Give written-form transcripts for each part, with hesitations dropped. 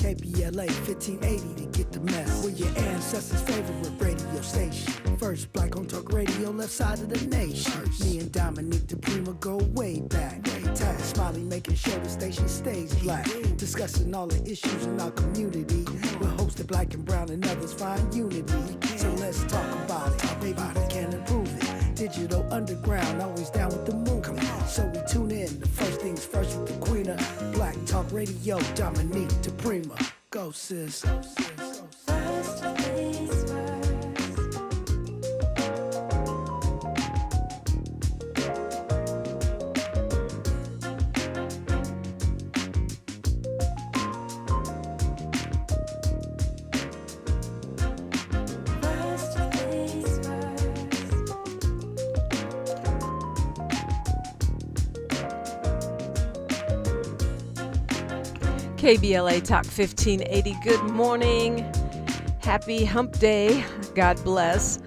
KBLA 1580 to get the mess. We're your ancestors' favorite radio station. First black on talk radio, left side of the nation. Me and Dominique DiPrima go way back. Tag Smiley making sure the station stays black. Discussing all the issues in our community. We're hosted black and brown and others find unity. So let's talk about it. Maybe we can improve it. Digital underground, always down with the movement. So we tune in. The first things first with the queen of black talk radio, Dominique DiPrima. Go sis. First things first. KBLA Talk 1580. Good morning. Happy Hump Day. God bless.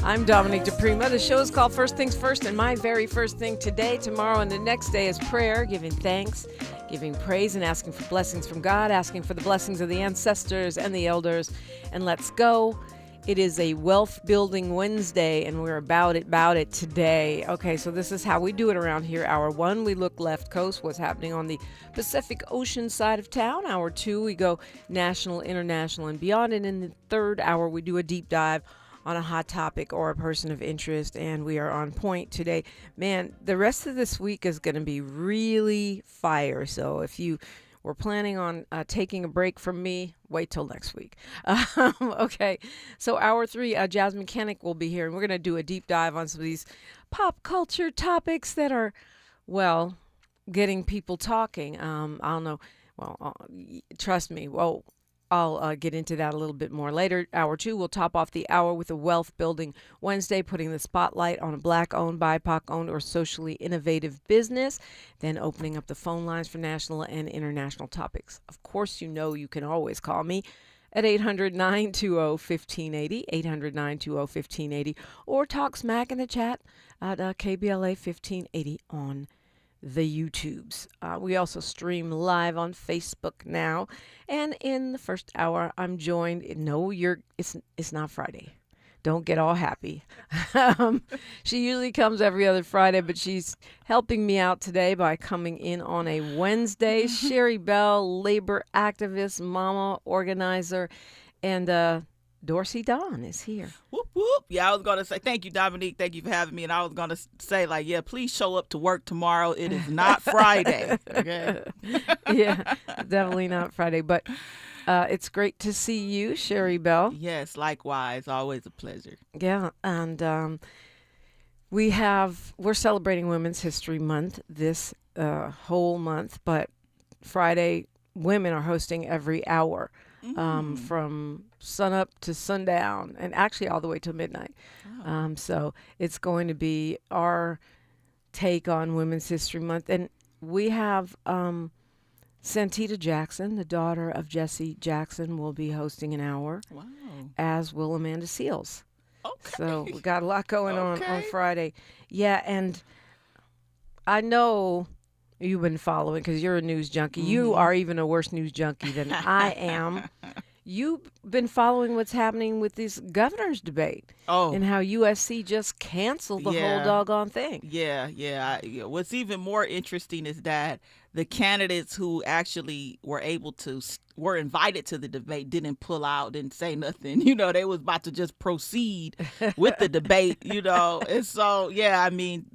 I'm Dominique DiPrima. The show is called First Things First, and my very first thing today, tomorrow, and the next day is prayer, giving thanks, giving praise, and asking for blessings from God, asking for the blessings of the ancestors and the elders. And let's go. It is a Wealth Building Wednesday, and we're about it today. Okay, so this is how we do it around here. Hour one, we look left coast, what's happening on the Pacific Ocean side of town. Hour two, we go national, international, and beyond. And in the third hour, we do a deep dive on a hot topic or a person of interest, and we are on point today. Man, the rest of this week is going to be really fire. So if you were planning on taking a break from me, wait till next week. Okay, so hour three, Jazz Mechanic will be here, and we're going to do a deep dive on some of these pop culture topics that are, well, getting people talking. I don't know. Well, trust me. Well, I'll get into that a little bit more later. Hour two, we'll top off the hour with a Wealth Building Wednesday, putting the spotlight on a Black-owned, BIPOC-owned, or socially innovative business, then opening up the phone lines for national and international topics. Of course, you know you can always call me at 800-920-1580, 800-920-1580, or talk smack in the chat at KBLA 1580 on the YouTubes. We also stream live on Facebook now. And in the first hour, I'm joined. No, it's not Friday. Don't get all happy. She usually comes every other Friday, but she's helping me out today by coming in on a Wednesday. Sherri Bell, labor activist, mama organizer, and Dorsey Dawn is here. Whoop, whoop. Yeah, I was going to say, thank you, Dominique. Thank you for having me. And I was going to say, like, yeah, please show up to work tomorrow. It is not Friday. Okay. Yeah, definitely not Friday. But it's great to see you, Sherri Bell. Yes, likewise. Always a pleasure. Yeah. And we're celebrating Women's History Month this whole month. But Friday, women are hosting every hour. From sunup to sundown, and actually all the way to midnight. Oh. So it's going to be our take on Women's History Month. And we have Santita Jackson, the daughter of Jesse Jackson, will be hosting an hour. Wow. As will Amanda Seals. Okay. So we got a lot going on Friday. Yeah, and I know you've been following because you're a news junkie. Mm-hmm. You are even a worse news junkie than I am. You've been following what's happening with this governor's debate and how USC just canceled the whole doggone thing. Yeah. What's even more interesting is that the candidates who actually were invited to the debate didn't pull out, didn't say nothing. You know, they was about to just proceed with the debate, you know. And so, yeah, I mean,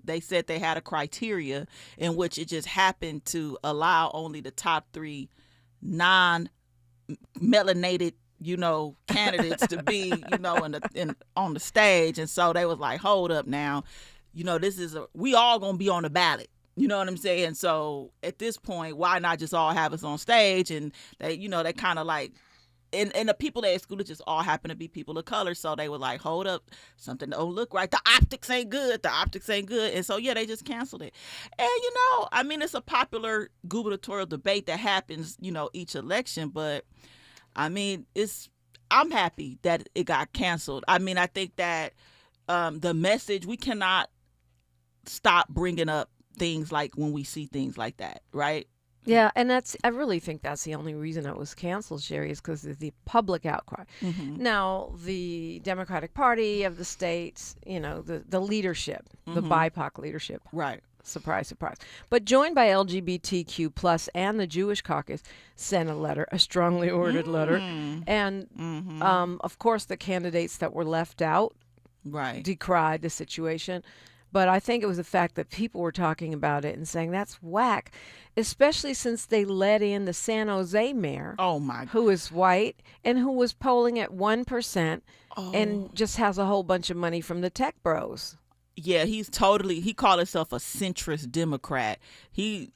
they said they had a criteria in which it just happened to allow only the top three non-melanated, candidates to be, on the stage. And so they was like, hold up now, we all gonna be on the ballot. You know what I'm saying? So at this point, why not just all have us on stage? And they kind of like, and the people they excluded just all happen to be people of color. So they were like, hold up, something don't look right. The optics ain't good. And so, yeah, they just canceled it. And, it's a popular gubernatorial debate that happens, each election. But, I'm happy that it got canceled. I think that the message, we cannot stop bringing up things like when we see things like that, right? Yeah, and I really think that's the only reason it was canceled, Sherri, is because of the public outcry. Now, the Democratic Party of the states, the leadership, the BIPOC leadership, Right. surprise, surprise, but joined by LGBTQ plus and the Jewish caucus, sent a letter, a strongly worded letter, and of course the candidates that were left out Right. decried the situation. But I think it was the fact that people were talking about it and saying that's whack, especially since they let in the San Jose mayor, Oh my. who is white and who was polling at 1% and just has a whole bunch of money from the tech bros. Yeah, he called himself a centrist Democrat. He's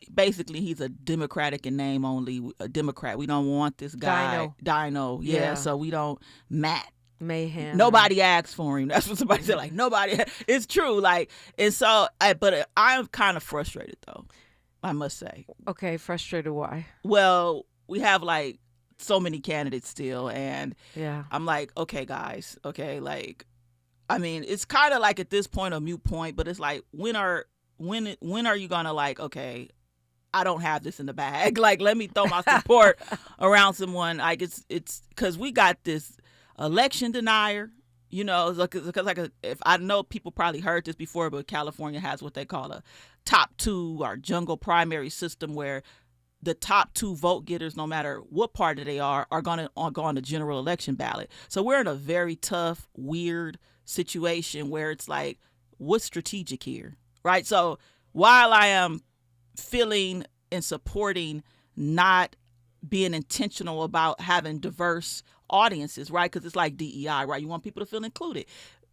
a Democratic in name only, a Democrat. We don't want this guy. Dino. Yeah. Yeah. So we don't, Matt. Mayhem. Nobody asked for him. That's what somebody said. Like, nobody. It's true. Like, and so, but I'm kind of frustrated though, I must say. Okay, frustrated why? Well, we have like so many candidates still, and Yeah. I'm like, okay, guys, okay, like, I mean, it's kind of like at this point a moot point, but it's like, when are you gonna like, okay, I don't have this in the bag. Like, let me throw my support around someone. Like, it's because we got this election denier. If I know people probably heard this before, but California has what they call a top two or jungle primary system, where the top two vote getters, no matter what party they are going to go on the general election ballot. So we're in a very tough, weird situation where it's like, what's strategic here, right? So while I am feeling and supporting not being intentional about having diverse audiences, right? Because it's like DEI, right? You want people to feel included.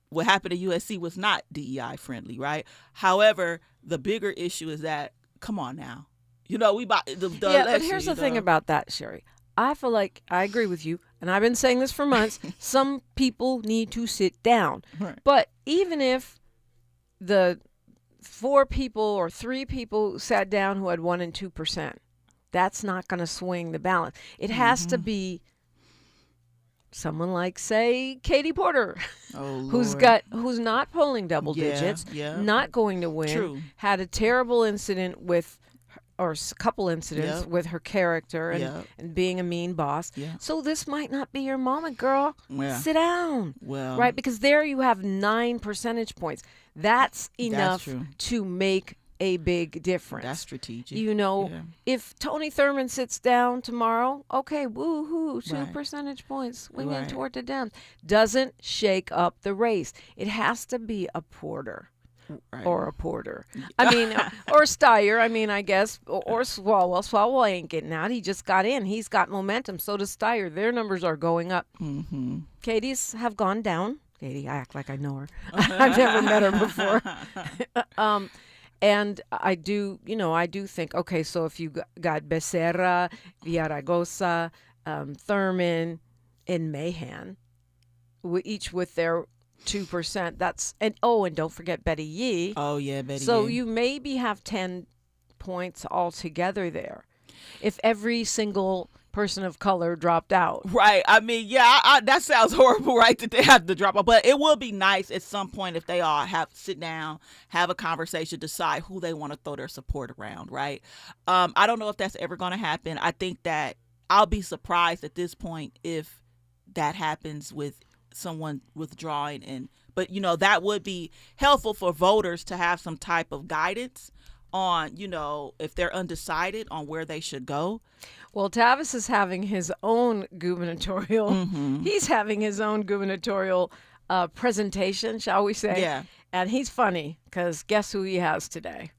What happened at USC was not DEI friendly, right? However, the bigger issue is that, come on now, we bought the Yeah, election, but here's the thing about that, Sherri. I feel like I agree with you, and I've been saying this for months. Some people need to sit down. Right. But even if the 4 people or 3 people sat down who had 1% and 2%, that's not going to swing the balance. It has to be someone like, say, Katie Porter, who's not polling double digits, not going to win, True. had a terrible incident with, or a couple incidents with her character and being a mean boss. Yeah. So this might not be your moment, girl. Yeah. Sit down. Well, Right? Because there you have 9 percentage points. That's enough true. to make a big difference. That's strategic. If Tony Thurmond sits down tomorrow, okay, woo-hoo, 2 Right. percentage points swinging Right. toward the Dems. Doesn't shake up the race. It has to be a Porter. Right. Or a Porter. I mean, or Steyer, I guess, or Swalwell. Swalwell ain't getting out. He just got in. He's got momentum. So does Steyer. Their numbers are going up. Mm-hmm. Katie's have gone down. Katie, I act like I know her. I've never met her before. And I do think, okay, so if you got Becerra, Villaraigosa, Thurman, and Mahan, each with their 2%, and don't forget Betty Yee. Oh, yeah, Betty So Yee. you maybe have 10 points altogether there if every single person of color dropped out. Right. I mean, yeah, that sounds horrible, right, that they have to drop out. But it will be nice at some point if they all sit down, have a conversation, decide who they want to throw their support around, right? I don't know if that's ever going to happen. I think that I'll be surprised at this point if that happens with someone withdrawing. But that would be helpful for voters to have some type of guidance on, if they're undecided on where they should go. Well, Tavis is having his own gubernatorial. Mm-hmm. He's having his own gubernatorial presentation, shall we say? Yeah. And he's funny because guess who he has today?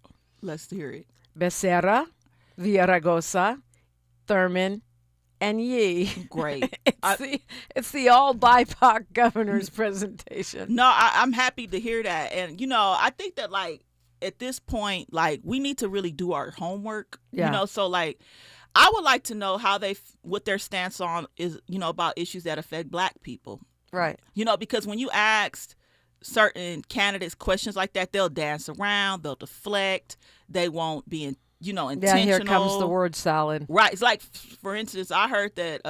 Let's hear it. Becerra, Villaraigosa, Thurman, and Yee. Great. It's the all BIPOC governor's presentation. No, I'm happy to hear that. And, I think that, like, at this point, like, we need to really do our homework. Yeah. So, like, I would like to know what their stance on is, about issues that affect Black people. Right. Because when you ask certain candidates questions like that, they'll dance around, they'll deflect, they won't be intentional. Yeah, here comes the word salad. Right. It's like, for instance, I heard that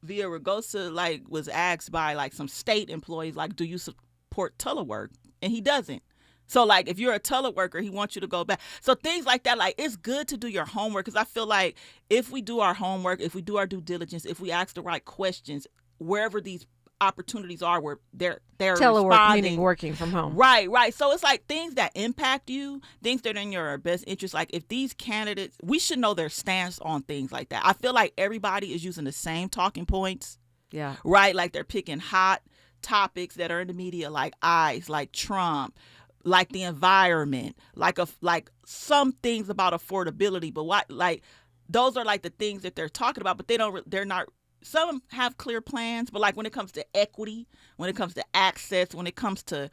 Villaraigosa, was asked by, some state employees, do you support telework? And he doesn't. So, like, if you're a teleworker, he wants you to go back. So things like that, like, it's good to do your homework, because I feel like if we do our homework, if we do our due diligence, if we ask the right questions, wherever these opportunities are where they're Telework, responding, meaning working from home. Right. So it's like things that impact you, things that are in your best interest. Like, if these candidates, we should know their stance on things like that. I feel like everybody is using the same talking points. Yeah. Right? Like, they're picking hot topics that are in the media, like ICE, like Trump, like the environment, like some things about affordability. But what, like, those are like the things that they're talking about, but they're not. Some have clear plans, but like when it comes to equity, when it comes to access, when it comes to,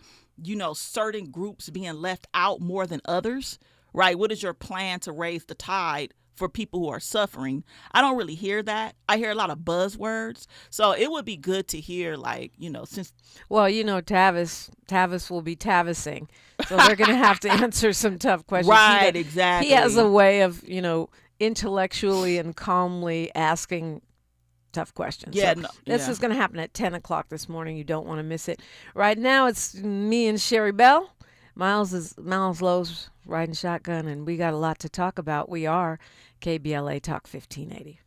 certain groups being left out more than others, right? What is your plan to raise the tide for people who are suffering? I don't really hear that. I hear a lot of buzzwords. So it would be good to hear, like, since. Well, Tavis will be Tavising. So they're going to have to answer some tough questions. Right, exactly. He has a way of, intellectually and calmly asking tough questions. Yeah, so this is going to happen at 10 o'clock this morning. You don't want to miss it. Right now, it's me and Sherri Bell. Miles Lowe's riding shotgun, and we got a lot to talk about. We are KBLA Talk 1580.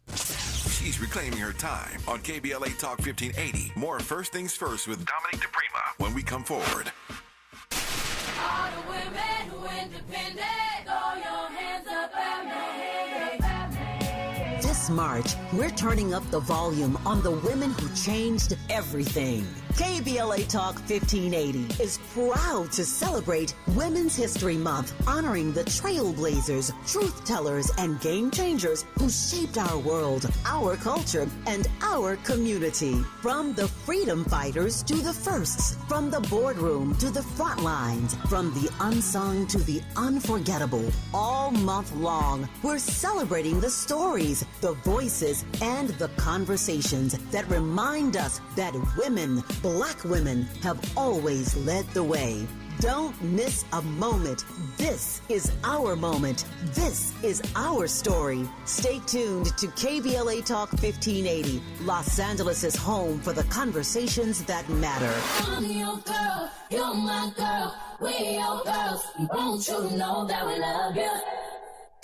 She's reclaiming her time on KBLA Talk 1580. More First Things First with Dominique DiPrima when we come forward. All the women who independent, throw your hands up at me. This March, we're turning up the volume on the women who changed everything. KBLA Talk 1580 is proud to celebrate Women's History Month, honoring the trailblazers, truth tellers, and game changers who shaped our world, our culture, and our community. From the freedom fighters to the firsts, from the boardroom to the front lines, from the unsung to the unforgettable. All month long, we're celebrating the stories, the voices, and the conversations that remind us that women, Black women, have always led the way. Don't miss a moment. This is our moment. This is our story. Stay tuned to KBLA Talk 1580, Los Angeles' home for the conversations that matter. I'm your girl, you're my girl, we your girls. Won't you know that we love you?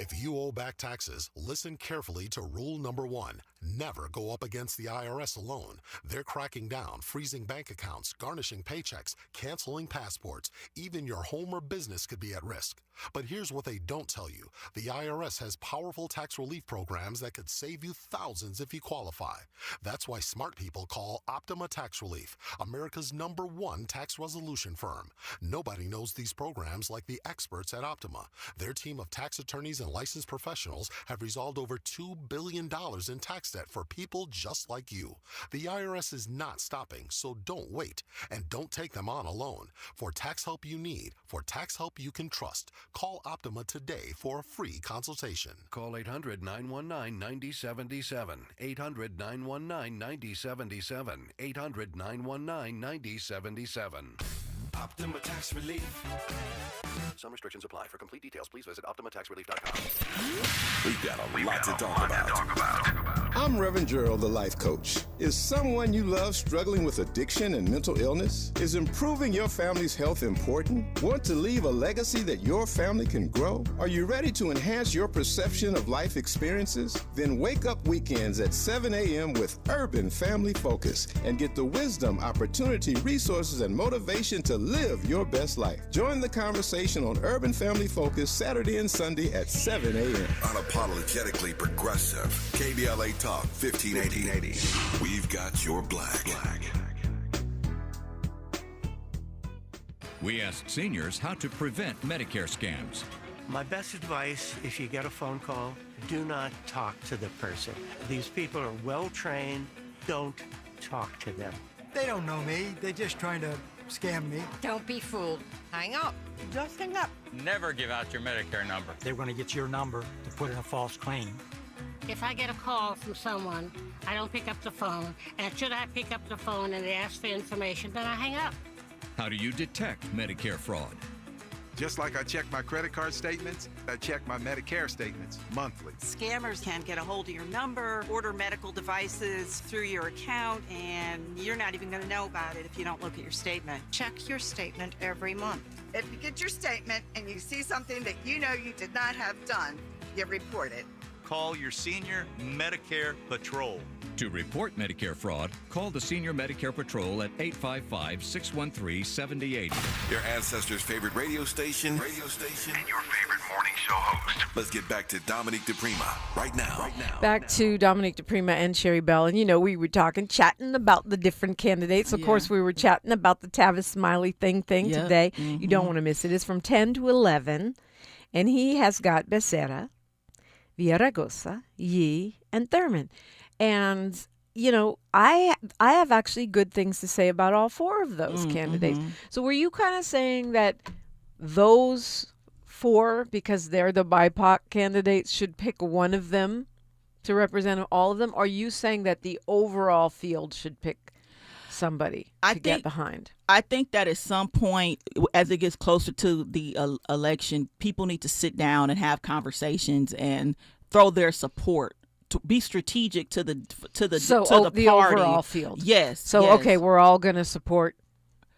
If you owe back taxes, listen carefully to rule number 1. Never go up against the IRS alone. They're cracking down, freezing bank accounts, garnishing paychecks, canceling passports. Even your home or business could be at risk. But here's what they don't tell you. The IRS has powerful tax relief programs that could save you thousands if you qualify. That's why smart people call Optima Tax Relief, America's #1 tax resolution firm. Nobody knows these programs like the experts at Optima. Their team of tax attorneys and licensed professionals have resolved over $2 billion in tax debt for people just like you. The IRS is not stopping, so don't wait. And don't take them on alone. For tax help you need, for tax help you can trust, call Optima today for a free consultation. Call 800-919-9077. 800-919-9077. 800-919-9077. Optima Tax Relief. Some restrictions apply. For complete details, please visit OptimaTaxRelief.com. We've got a lot to talk about. I'm Reverend Gerald, the life coach. Is someone you love struggling with addiction and mental illness? Is improving your family's health important? Want to leave a legacy that your family can grow? Are you ready to enhance your perception of life experiences? Then wake up weekends at 7 a.m. with Urban Family Focus and get the wisdom, opportunity, resources, and motivation to live your best life. Join the conversation on Urban Family Focus Saturday and Sunday at 7 a.m. Unapologetically progressive. KBLA Talk 1580. We've got your black. We asked seniors how to prevent Medicare scams. My best advice, if you get a phone call, do not talk to the person. These people are well trained. Don't talk to them. They don't know me. They're just trying to scam me. Don't be fooled. Hang up. Just hang up. Never give out your Medicare number. They're going to get your number to put in a false claim. If I get a call from someone, I don't pick up the phone. And should I pick up the phone and they ask for information, then I hang up. How do you detect Medicare fraud? Just like I check my credit card statements, I check my Medicare statements monthly. Scammers can get a hold of your number, order medical devices through your account, and you're not even going to know about it if you don't look at your statement. Check your statement every month. If you get your statement and you see something that you know you did not have done, you report it. Call your senior Medicare Patrol. To report Medicare fraud, call the Senior Medicare Patrol at 855-613-7080. Your ancestors' favorite radio station, and your favorite morning show host. Let's get back to Dominique DiPrima right now. Back to Dominique DiPrima and Sherri Bell. And, we were chatting about the different candidates. Of course, we were chatting about the Tavis Smiley thing today. You don't want to miss it. It's from 10 to 11. And he has got Becerra, Villaraigosa, Yee, and Thurman. And, I have actually good things to say about all four of those candidates. So were you kind of saying that those four, because they're the BIPOC candidates, should pick one of them to represent all of them? Or are you saying that the overall field should pick somebody to get behind? I think that at some point, as it gets closer to the election, people need to sit down and have conversations and throw their support, to be strategic to the party. Overall field. Yes. So yes. Okay, we're all going to support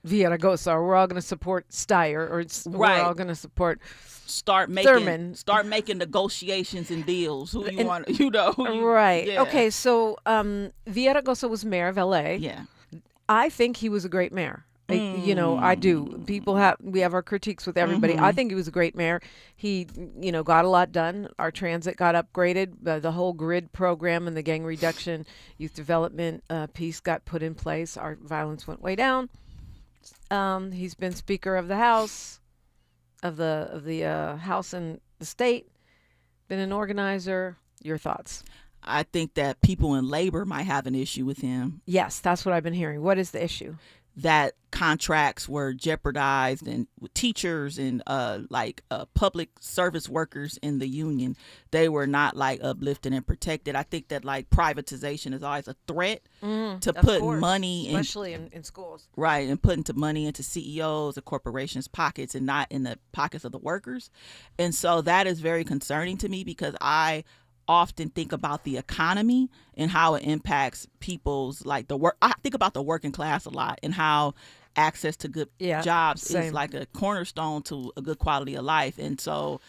Villaraigosa, or we're all going to support Steyer, or we're all going to support Thurman. Start making negotiations and deals. Right. Yeah. Okay. So Villaraigosa was mayor of LA. Yeah. I think he was a great mayor. I do. We have our critiques with everybody. I think he was a great mayor. He, got a lot done. Our transit got upgraded. The whole GRID program and the gang reduction, youth development piece got put in place. Our violence went way down. He's been Speaker of the House, of the House and the state. Been an organizer. Your thoughts? I think that people in labor might have an issue with him. Yes, that's what I've been hearing. What is the issue? That contracts were jeopardized, and with teachers and public service workers in the union, they were not uplifted and protected. I think that privatization is always a threat to put money in, especially in schools, right, and putting money into CEOs and corporations' pockets and not in the pockets of the workers. And so that is very concerning to me, because I often think about the economy and how it impacts people's I think about the working class a lot, and how access to good jobs is like a cornerstone to a good quality of life. And so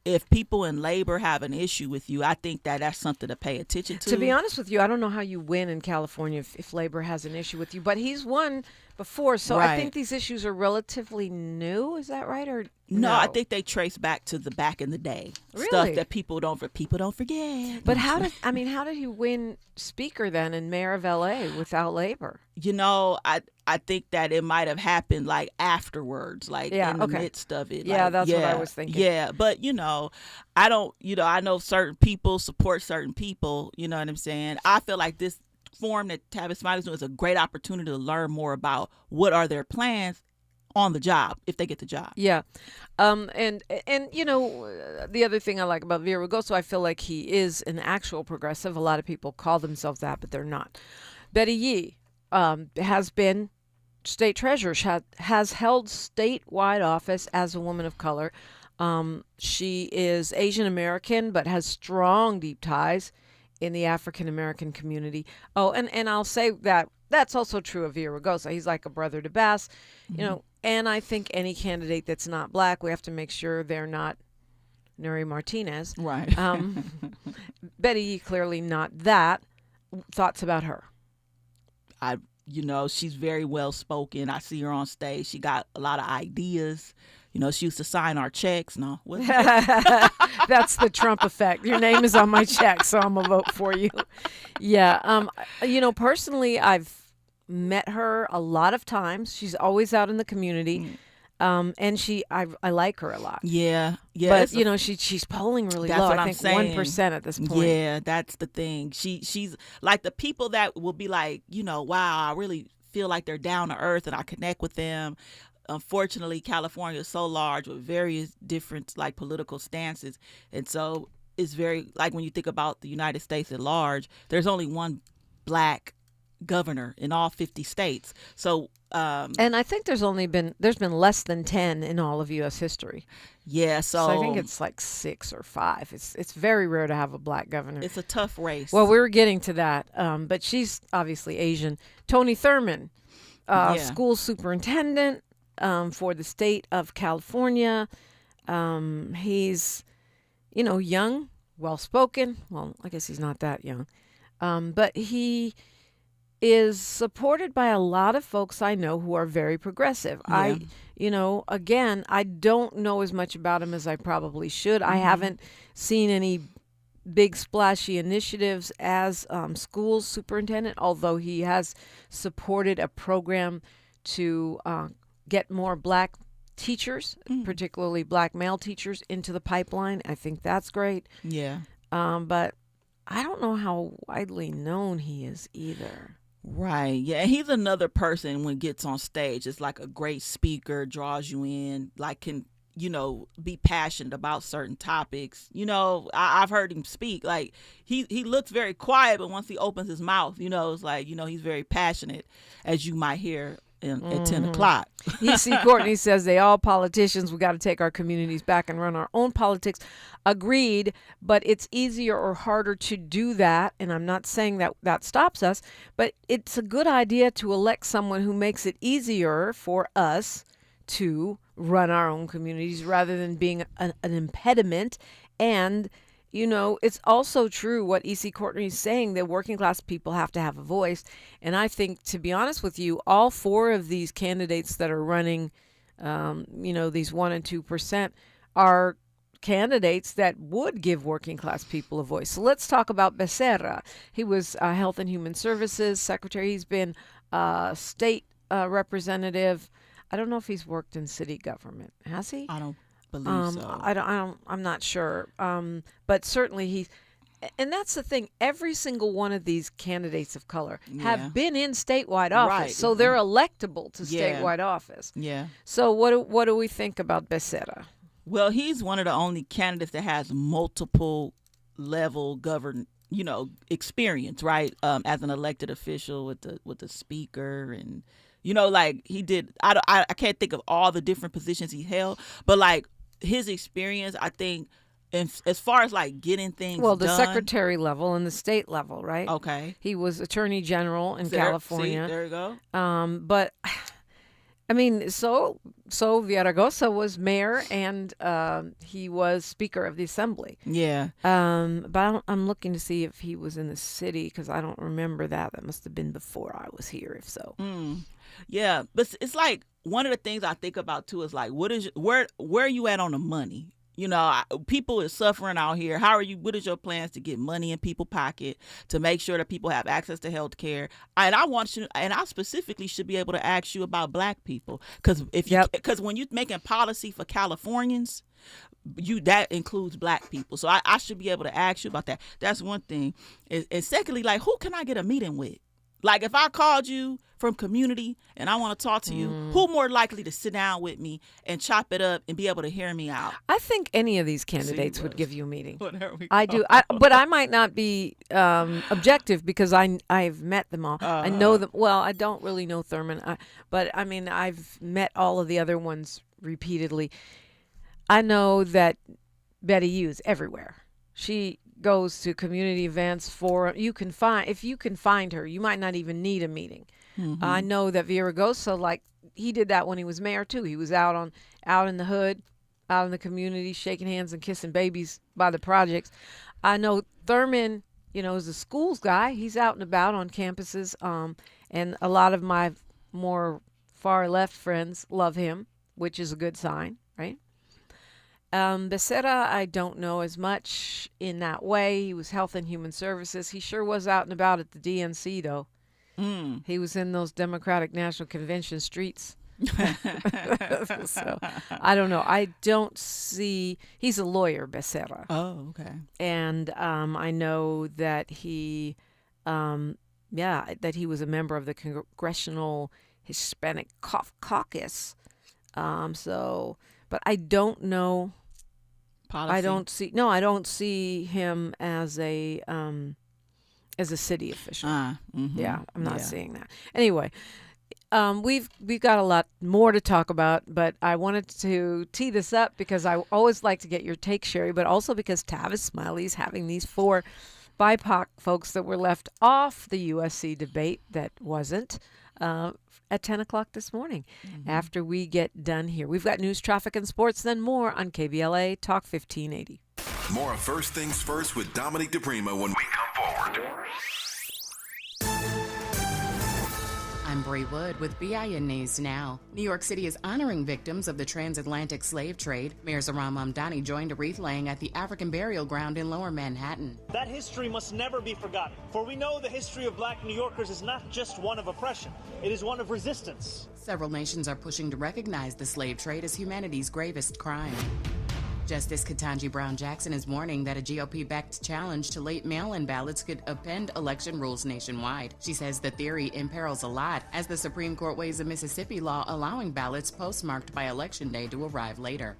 if people in labor have an issue with you, I think that that's something to pay attention to. To be honest with you, I don't know how you win in California if labor has an issue with you, but he's won before, so Right. I think these issues are relatively new. Is that right, or No, I think they trace back to the back in the day. Really? Stuff that people don't forget. But how did he win Speaker then and Mayor of LA without labor? I think that it might have happened afterwards, in the midst of it. Yeah, that's what I was thinking. Yeah, but I don't. I know certain people support certain people. You know what I'm saying? I feel like this forum that Tavis Smiley is doing is a great opportunity to learn more about what are their plans on the job if they get the job. Yeah. And the other thing I like about Villaraigosa, I feel like he is an actual progressive. A lot of people call themselves that, but they're not. Betty Yee has been state treasurer, has held statewide office as a woman of color. She is Asian American, but has strong, deep ties in the African American community. Oh, and I'll say that that's also true of Villaraigosa. He's like a brother to Bass, and I think any candidate that's not black, we have to make sure they're not Nuri Martinez. Right. Betty Yee, clearly not that. Thoughts about her? She's very well spoken. I see her on stage. She got a lot of ideas. She used to sign our checks. No, that's the Trump effect. Your name is on my check, so I'm gonna vote for you. Yeah. Personally, I've met her a lot of times. She's always out in the community. And I like her a lot. Yeah. But she's polling really low. I think 1% at this point. Yeah, that's the thing. She's like the people that will be like, wow, I really feel like they're down to earth and I connect with them. Unfortunately, California is so large with various different political stances, and so it's very when you think about the United States at large, there's only one black governor in all 50 states. So and I think there's been less than 10 in all of U.S. history. Yeah, so I think it's like 6 or 5. It's very rare to have a black governor. It's a tough race. Well, we were getting to that, but she's obviously Asian. Tony Thurmond, school superintendent for the state of California. He's, young, well-spoken. Well, I guess he's not that young. But he is supported by a lot of folks I know who are very progressive. Yeah. Again, I don't know as much about him as I probably should. I haven't seen any big splashy initiatives as school superintendent, although he has supported a program to get more black teachers, particularly black male teachers, into the pipeline. I think that's great. Yeah. But I don't know how widely known he is either. Right. Yeah. And he's another person when he gets on stage. It's like a great speaker, draws you in, like can, be passionate about certain topics. I've heard him speak. Like he looks very quiet, but once he opens his mouth, it's like, he's very passionate, as you might hear at 10 o'clock. E.C. Courtney says they all politicians. We got to take our communities back and run our own politics. Agreed, but it's easier or harder to do that. And I'm not saying that stops us, but it's a good idea to elect someone who makes it easier for us to run our own communities rather than being an impediment. And it's also true what E.C. Courtney is saying, that working class people have to have a voice. And I think, to be honest with you, all 4 of these candidates that are running, these 1% and 2% are candidates that would give working class people a voice. So let's talk about Becerra. He was Health and Human Services Secretary. He's been state representative. I don't know if he's worked in city government. Has he? I don't believe so. I'm not sure. But certainly and that's the thing. Every single one of these candidates of color have been in statewide office, Right. so they're electable to statewide office. Yeah. So what do we think about Becerra? Well, he's one of the only candidates that has multiple level experience, right? As an elected official with the speaker and. Like he did, I can't think of all the different positions he held, but like his experience, I think, as far as like getting things well, the done, secretary level and the state level, right? Okay. He was attorney general in California. See, there you go. But I mean, so Villaraigosa was mayor and he was speaker of the assembly. Yeah. But I'm looking to see if he was in the city because I don't remember that. That must have been before I was here, if so. Yeah, but it's like one of the things I think about too is like, where are you at on the money? People are suffering out here. What is your plans to get money in people's pocket to make sure that people have access to health care? And I specifically should be able to ask you about black people. Because when you're making policy for Californians, that includes black people. So I should be able to ask you about that. That's one thing. And secondly, like, who can I get a meeting with? Like, if I called you from community and I want to talk to you, who more likely to sit down with me and chop it up and be able to hear me out? I think any of these candidates would give you a meeting. Whatever. I do. But I might not be objective because I've met them all. I know them. Well, I don't really know Thurman, but I mean, I've met all of the other ones repeatedly. I know that Betty Hughes everywhere. She goes to community events if you can find her, you might not even need a meeting. I know that Villaraigosa, like he did that when he was mayor too. He was out in the hood, out in the community, shaking hands and kissing babies by the projects. I know Thurman, is a schools guy. He's out and about on campuses. And a lot of my more far left friends love him, which is a good sign, right? Becerra, I don't know as much in that way. He was Health and Human Services. He sure was out and about at the DNC, though. He was in those Democratic National Convention streets. So, I don't know. I don't see... He's a lawyer, Becerra. Oh, okay. And I know that he... that he was a member of the Congressional Hispanic Caucus. But I don't know... Policy. I don't see him as a as a city official. Mm-hmm. Yeah, I'm not seeing that. Anyway, we've got a lot more to talk about, but I wanted to tee this up because I always like to get your take, Sherri, but also because Tavis Smiley's having these 4 BIPOC folks that were left off the USC debate that wasn't at 10 o'clock this morning after we get done here. We've got news, traffic, and sports, then more on KBLA Talk 1580. More First Things First with Dominique DiPrima when we come forward. I'm Bree Wood with BIN News Now. New York City is honoring victims of the transatlantic slave trade. Mayor Zohran Mamdani joined a wreath laying at the African Burial Ground in Lower Manhattan. That history must never be forgotten, for we know the history of black New Yorkers is not just one of oppression, it is one of resistance. Several nations are pushing to recognize the slave trade as humanity's gravest crime. Justice Ketanji Brown Jackson is warning that a GOP-backed challenge to late mail-in ballots could upend election rules nationwide. She says the theory imperils a lot as the Supreme Court weighs a Mississippi law allowing ballots postmarked by Election Day to arrive later.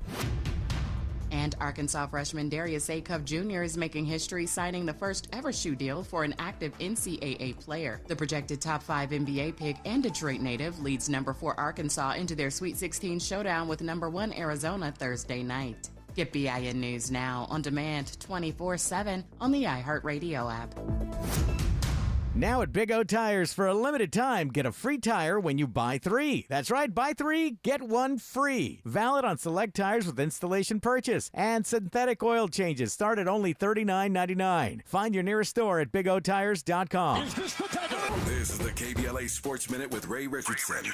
And Arkansas freshman Darius Acuff Jr. is making history, signing the first ever shoe deal for an active NCAA player. The projected top 5 NBA pick and Detroit native leads number 4 Arkansas into their Sweet 16 showdown with number 1 Arizona Thursday night. Get BIN News Now on demand 24/7 on the iHeartRadio app. Now at Big O Tires, for a limited time, get a free tire when you buy 3. That's right, buy 3, get 1 free. Valid on select tires with installation purchase. And synthetic oil changes start at only $39.99. Find your nearest store at BigOTires.com. This is the KBLA Sports Minute with Ray Richardson.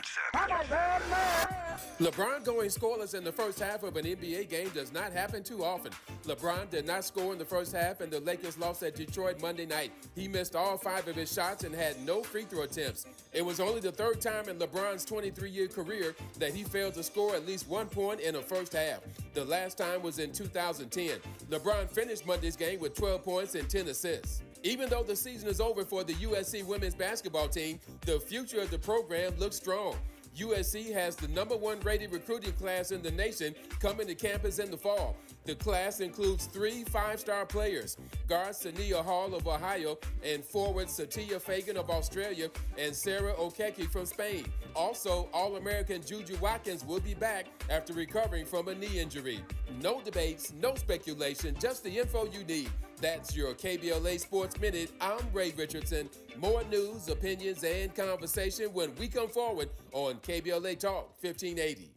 LeBron going scoreless in the first half of an NBA game does not happen too often. LeBron did not score in the first half, and the Lakers lost at Detroit Monday night. He missed all 5 of his shots and had no free throw attempts. It was only the 3rd time in LeBron's 23-year career that he failed to score at least 1 point in the first half. The last time was in 2010. LeBron finished Monday's game with 12 points and 10 assists. Even though the season is over for the USC women's basketball team, the future of the program looks strong. USC has the #1 rated recruiting class in the nation coming to campus in the fall. The class includes 3 5-star players, guard Sania Hall of Ohio and forward Satia Fagan of Australia and Sarah Okeke from Spain. Also, All-American Juju Watkins will be back after recovering from a knee injury. No debates, no speculation, just the info you need. That's your KBLA Sports Minute. I'm Ray Richardson. More news, opinions, and conversation when we come forward on KBLA Talk 1580.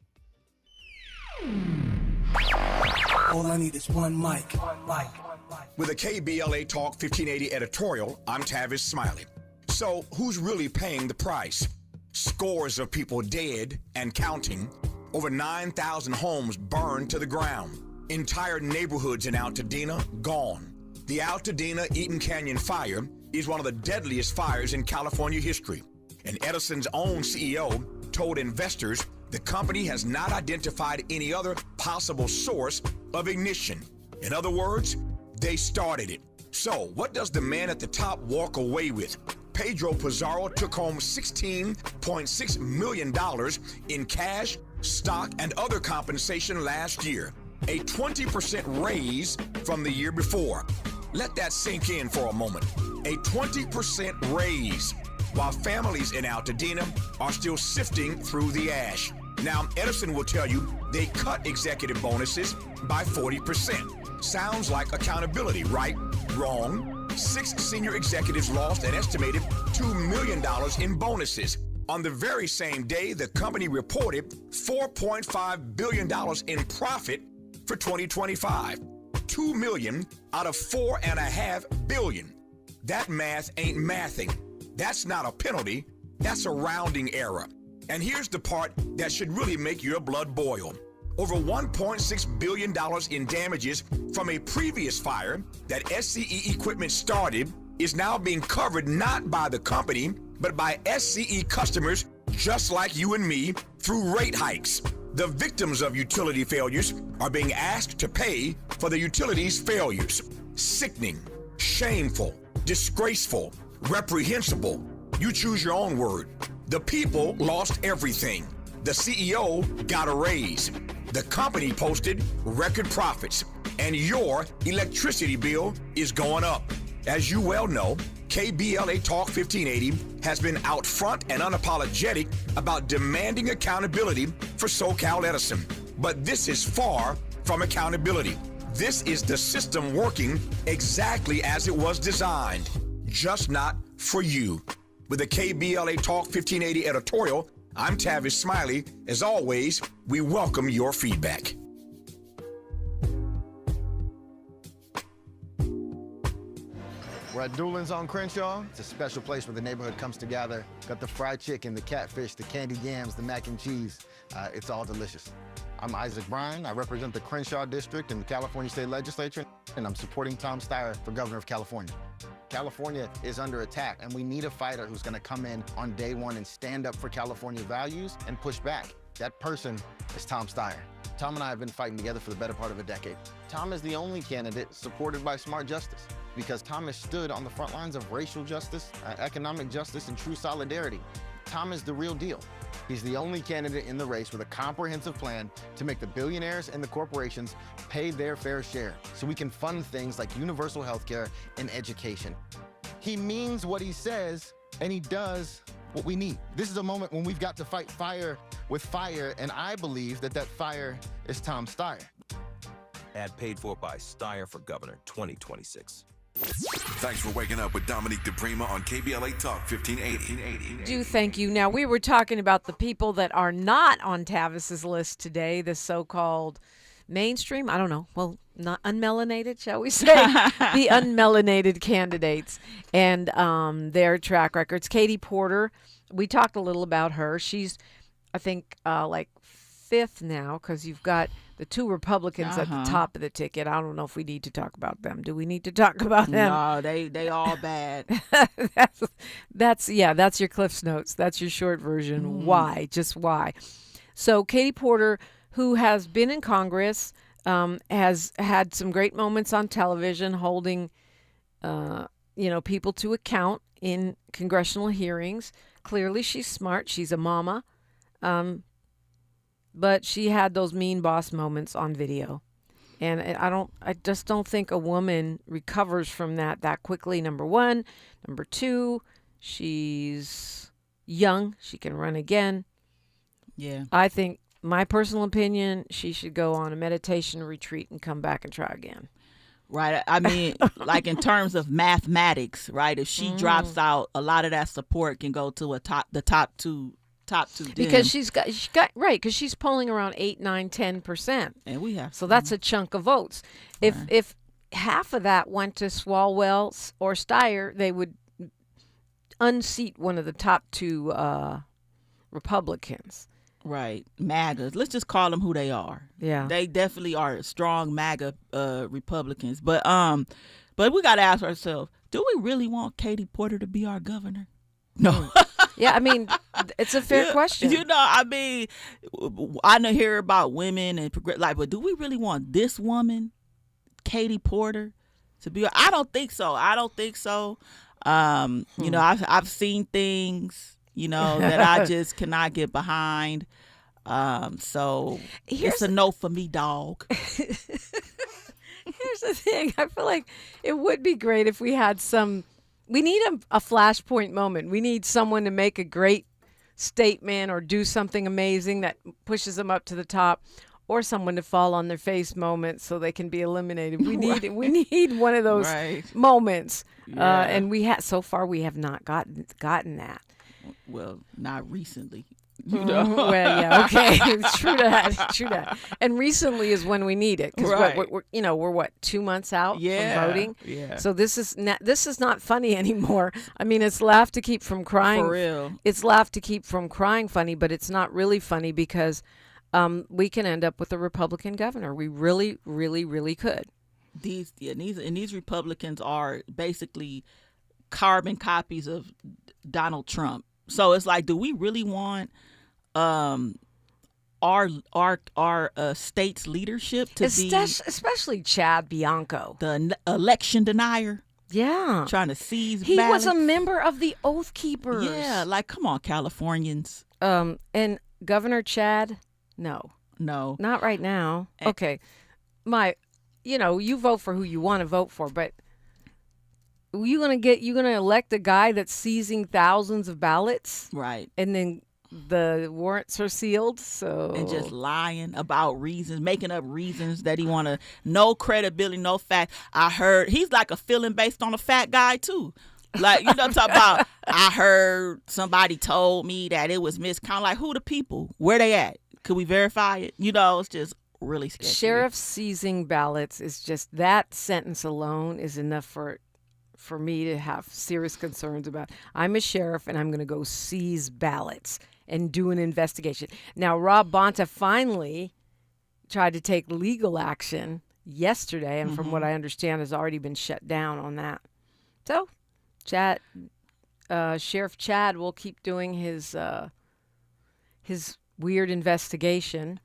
All I need is one mic. With a KBLA Talk 1580 editorial, I'm Tavis Smiley. So, who's really paying the price? Scores of people dead and counting. Over 9,000 homes burned to the ground. Entire neighborhoods in Altadena gone. The Altadena Eaton Canyon fire is one of the deadliest fires in California history. And Edison's own CEO told investors the company has not identified any other possible source of ignition. In other words, they started it. So, what does the man at the top walk away with? Pedro Pizarro took home $16.6 million in cash, stock, and other compensation last year, a 20% raise from the year before. Let that sink in for a moment. A 20% raise, while families in Altadena are still sifting through the ash. Now, Edison will tell you they cut executive bonuses by 40%. Sounds like accountability, right? Wrong. 6 senior executives lost an estimated $2 million in bonuses. On the very same day, the company reported $4.5 billion in profit for 2025. $2 million out of $4.5 billion. That math ain't mathing. That's not a penalty. That's a rounding error. And here's the part that should really make your blood boil. Over $1.6 billion in damages from a previous fire that SCE equipment started is now being covered not by the company, but by SCE customers just like you and me through rate hikes. The victims of utility failures are being asked to pay for the utility's failures. Sickening, shameful, disgraceful, reprehensible. You choose your own word. The people lost everything. The CEO got a raise. The company posted record profits. And your electricity bill is going up. As you well know, KBLA Talk 1580 has been out front and unapologetic about demanding accountability for SoCal Edison. But this is far from accountability. This is the system working exactly as it was designed, just not for you. With the KBLA Talk 1580 editorial, I'm Tavis Smiley. As always, we welcome your feedback. We're at Doolin's on Crenshaw. It's a special place where the neighborhood comes together. Got the fried chicken, the catfish, the candied yams, the mac and cheese. It's all delicious. I'm Isaac Bryan. I represent the Crenshaw District in the California State Legislature, and I'm supporting Tom Steyer for governor of California. California is under attack, and we need a fighter who's going to come in on day one and stand up for California values and push back. That person is Tom Steyer. Tom and I have been fighting together for the better part of a decade. Tom is the only candidate supported by smart justice, because Tom has stood on the front lines of racial justice, economic justice, and true solidarity. Tom is the real deal. He's the only candidate in the race with a comprehensive plan to make the billionaires and the corporations pay their fair share so we can fund things like universal health care and education. He means what he says, and he does what we need. This is a moment when we've got to fight fire with fire, and I believe that that fire is Tom Steyer. Ad paid for by Steyer for Governor 2026. Thanks for waking up with Dominique DiPrima on KBLA Talk 1580. Do thank you. Now, we were talking about the people that are not on Tavis's list today, the so-called mainstream, I don't know, well, not unmelanated, shall we say? The unmelanated candidates and their track records. Katie Porter, we talked a little about her. She's, I think, like fifth now, because you've got the two Republicans at the top of the ticket. I don't know if we need to talk about them. Do we need to talk about them? No, they all bad. That's your Cliff's Notes. That's your short version. Why? Just why? So Katie Porter, who has been in Congress, has had some great moments on television, holding, people to account in congressional hearings. Clearly, she's smart. She's a mama. But she had those mean boss moments on video. And I just don't think a woman recovers from that quickly, number one. Number two, she's young. She can run again. Yeah. I think, my personal opinion, she should go on a meditation retreat and come back and try again. Right. I mean, like in terms of mathematics, right? If she drops out, a lot of that support can go to the top two. Because she's got right, because she's polling around 8, 9, 10%. And we have so that's a chunk of votes. If half of that went to Swalwell or Steyer, they would unseat one of the top two Republicans. Right. MAGAs. Let's just call them who they are. Yeah. They definitely are strong MAGA Republicans. But we got to ask ourselves, do we really want Katie Porter to be our governor? No. Yeah, I mean, it's a fair question. You know, I mean, I know hear about women and but do we really want this woman, Katie Porter, to be? I don't think so. You know, I've seen things, that I just cannot get behind. So it's a no for me, dog. Here's the thing. I feel like it would be great if we had we need a flashpoint moment. We need someone to make a great statement or do something amazing that pushes them up to the top, or someone to fall on their face moment so they can be eliminated. We need one of those moments. Yeah. And so far we have not gotten that. Well, not recently. Well, yeah, okay, true that. And recently is when we need it, because we're 2 months out from voting. Yeah. So this is not funny anymore. I mean, it's laugh to keep from crying. For real. It's laugh to keep from crying funny, but it's not really funny because we can end up with a Republican governor. We really, really, really could. These Republicans are basically carbon copies of Donald Trump. So it's like, do we really want our state's leadership to be, especially Chad Bianco, the election denier? Yeah, trying to seize. He ballots. was a member of the Oath Keepers. Yeah, like come on, Californians. And Governor Chad, no, not right now. Okay, you vote for who you want to vote for, but you're gonna elect a guy that's seizing thousands of ballots, right? And then the warrants are sealed, so and just lying about reasons, making up reasons that he want to. No credibility, no fact. I heard he's like a feeling based on a fact guy too. Like, you know, talk about, I heard somebody told me that it was miscounted. Like, who the people? Where they at? Could we verify it? You know, it's just really sketchy. Sheriff seizing ballots is just, that sentence alone is enough for me to have serious concerns about. I'm a sheriff and I'm going to go seize ballots and do an investigation. Now, Rob Bonta finally tried to take legal action yesterday, and from what I understand has already been shut down on that. So Sheriff Chad will keep doing his weird investigation.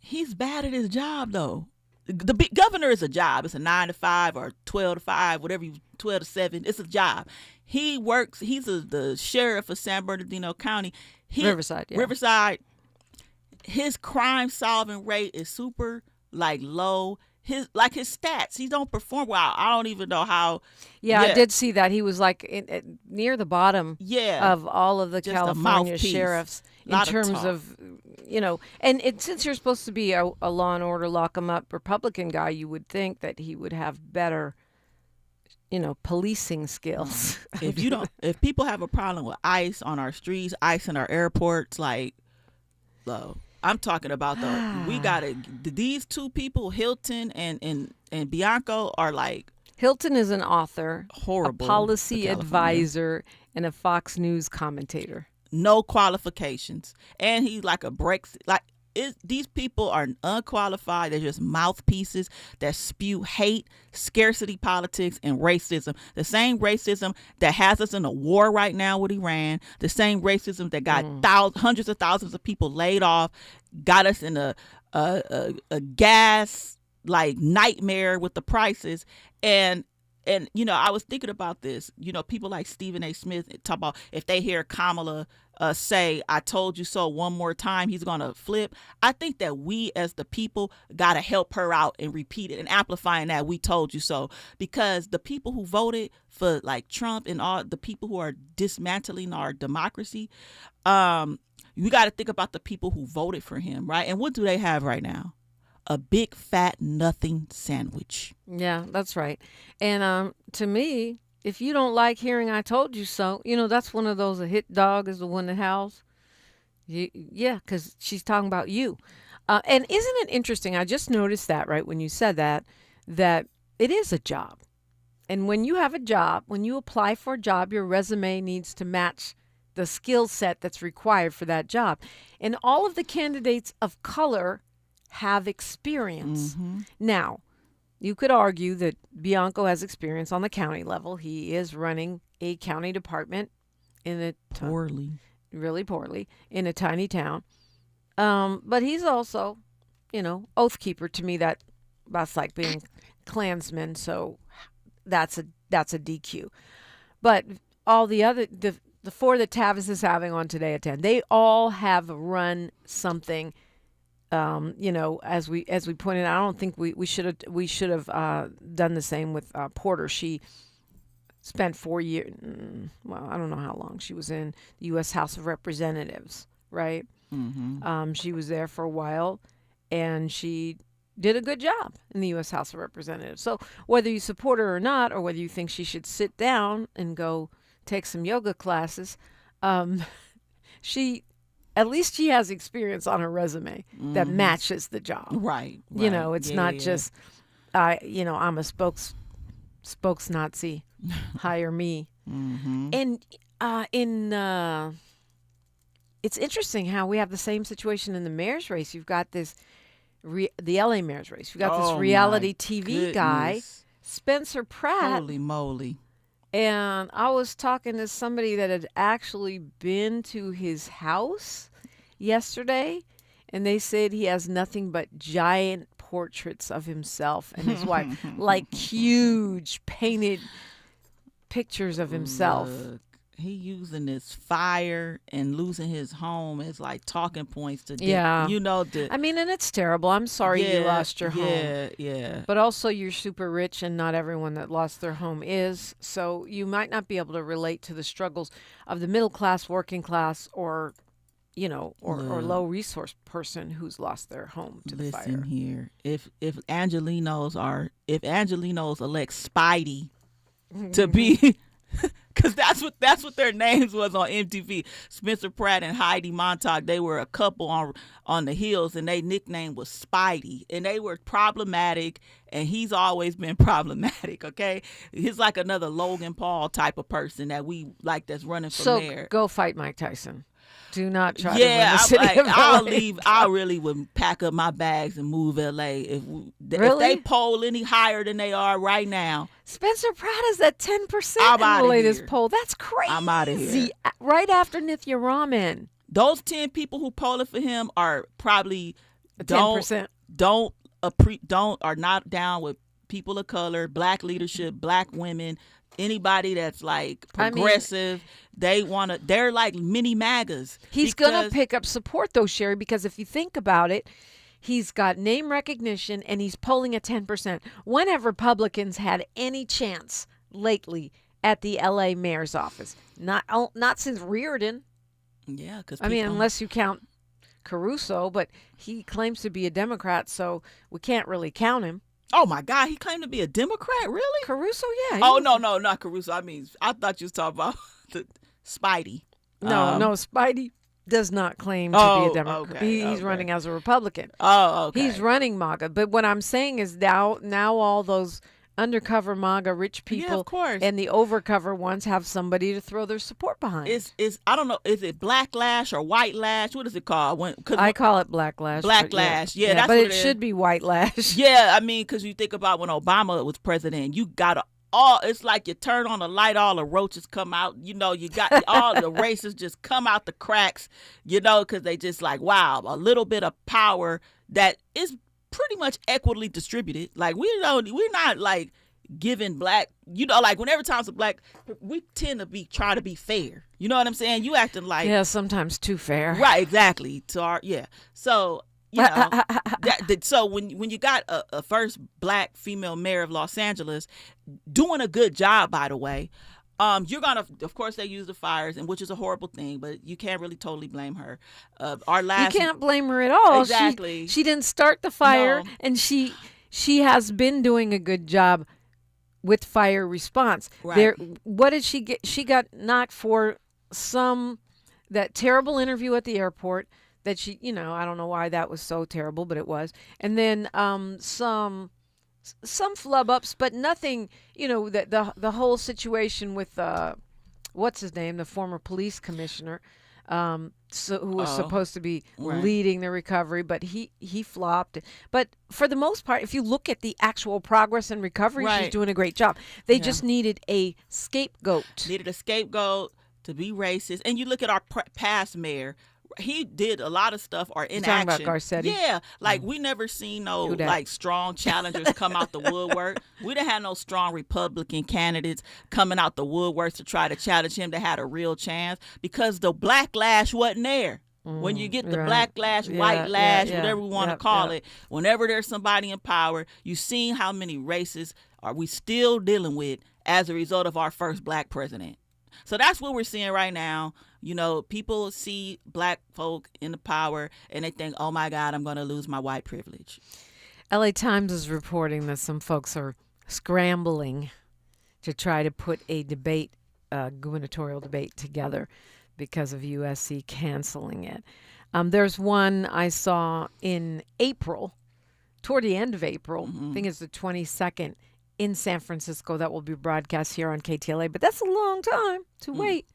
He's bad at his job, though. The governor is a job. It's a 9 to 5 or 12 to 5, whatever 12 to 7. It's a job. He works. He's the sheriff of San Bernardino County. Riverside. Yeah. Riverside. His crime solving rate is super low. His stats, he don't perform well. I don't even know how. Yeah, I did see that he was near the bottom. Of all of the just California sheriffs in terms of, and since you're supposed to be a law and order, lock 'em up Republican guy, you would think that he would have better, policing skills. If people have a problem with ICE on our streets, ICE in our airports, I'm talking about these two people, Hilton and Bianco, are Hilton is an author, horrible, a policy advisor, and a Fox News commentator. No qualifications, and he's like a Brexit. These people are unqualified. They're just mouthpieces that spew hate, scarcity politics, and racism. The same racism that has us in a war right now with Iran. The same racism that got hundreds of thousands of people laid off, got us in a gas nightmare with the prices. And I was thinking about this. People like Stephen A. Smith talk about if they hear Kamala say, "I told you so" one more time, he's going to flip. I think that we as the people got to help her out and repeat it and amplifying that "we told you so," because the people who voted for Trump and all the people who are dismantling our democracy, we got to think about the people who voted for him, right? And what do they have right now? A big fat nothing sandwich. Yeah, that's right. And to me, if you don't like hearing "I told you so," that's one of those, a hit dog is the one that howls. Yeah, because she's talking about you. And isn't it interesting? I just noticed that, right, when you said that it is a job. And when you have a job, when you apply for a job, your resume needs to match the skill set that's required for that job. And all of the candidates of color have experience. Now, you could argue that Bianco has experience on the county level. He is running a county department in really poorly, in a tiny town. But he's also, oath keeper. To me, that's like being Klansman. So that's a DQ. But all the other, the four that Tavis is having on Today at 10, they all have run something. As we pointed out, I don't think we should have done the same with Porter. She spent 4 years. Well, I don't know how long she was in the U.S. House of Representatives, right? She was there for a while, and she did a good job in the U.S. House of Representatives. So whether you support her or not, or whether you think she should sit down and go take some yoga classes, at least she has experience on her resume that matches the job. Right. It's not just, I'm a spokes Nazi, hire me. And it's interesting how we have the same situation in the mayor's race. You've got this, the LA mayor's race. You've got this reality TV guy, Spencer Pratt. Holy moly. And I was talking to somebody that had actually been to his house yesterday, and they said he has nothing but giant portraits of himself and his wife, huge painted pictures of himself. Look, he using this fire and losing his home as like talking points to Yeah. to I mean, and it's terrible. I'm sorry you lost your home. Yeah. But also you're super rich and not everyone that lost their home is. So you might not be able to relate to the struggles of the middle class, working class, or or low resource person who's lost their home to the fire. Listen here. If Angelinos elect Spidey to be because that's what their names was on MTV. Spencer Pratt and Heidi Montag, they were a couple on the Hills, and their nickname was Spidey, and they were problematic, and he's always been problematic. Okay, he's like another Logan Paul type of person that we like that's running for mayor. So go fight Mike Tyson. Do not try to run the city of LA. I'll leave. I really would pack up my bags and move LA if they poll any higher than they are right now. Spencer Pratt is at 10% in the latest poll. That's crazy. I'm out of here. Right after Nithya Raman. Those 10 people who polling for him are probably 10%. Are not down with people of color, black leadership, black women. Anybody that's like progressive, they're like mini MAGAs. He's going to pick up support though, Sherri, because if you think about it, he's got name recognition and he's polling at 10%. When have Republicans had any chance lately at the LA mayor's office? Not since Reardon. Yeah, because unless you count Caruso, but he claims to be a Democrat, so we can't really count him. Oh my God, he claimed to be a Democrat, really? Caruso, yeah. Oh no, not Caruso. I thought you was talking about the Spidey. No, Spidey does not claim to be a Democrat. Okay, he's running as a Republican. Oh, okay. He's running MAGA. But what I'm saying is now all those undercover MAGA rich people and the overcover ones have somebody to throw their support behind. I don't know, is it black lash or white lash? What is it called? I call it black lash. Black lash, yeah. That's but what it should be white lash. Yeah, because you think about when Obama was president, you got it's like you turn on a light, all the roaches come out. You got all the races just come out the cracks, because they just like, wow, a little bit of power that is pretty much equitably distributed. Like we're not like giving black, like whenever times a black, we tend to try to be fair. You know what I'm saying? You acting like sometimes too fair. Right, exactly. So so when you got a first black female mayor of Los Angeles doing a good job, by the way, you're gonna, of course, they use the fires, and which is a horrible thing, but you can't really totally blame her. You can't blame her at all. Exactly. She didn't start the fire, No. and she has been doing a good job with fire response. Right. What did she get? She got knocked for that terrible interview at the airport that she, I don't know why that was so terrible, but it was. And then some flub ups, but nothing, the whole situation with what's his name, the former police commissioner, who was supposed to be leading the recovery, but he flopped. But for the most part, if you look at the actual progress and recovery, she's doing a great job. They just needed a scapegoat. To be racist. And you look at our past mayor, he did a lot of stuff or inaction. You're talking about Garcetti? Yeah, like we never seen no like strong challengers come out the woodwork. We didn't have no strong Republican candidates coming out the woodwork to try to challenge him that had a real chance because the black lash wasn't there. When you get the black lash, white lash, whatever we want to call it, whenever there's somebody in power, you seen how many races are we still dealing with as a result of our first black president. So that's what we're seeing right now. People see black folk in the power and they think, oh my God, I'm going to lose my white privilege. LA Times is reporting that some folks are scrambling to try to put a debate, gubernatorial debate together because of USC canceling it. There's one I saw in April, toward the end of April. I think it's the 22nd in San Francisco that will be broadcast here on KTLA. But that's a long time to wait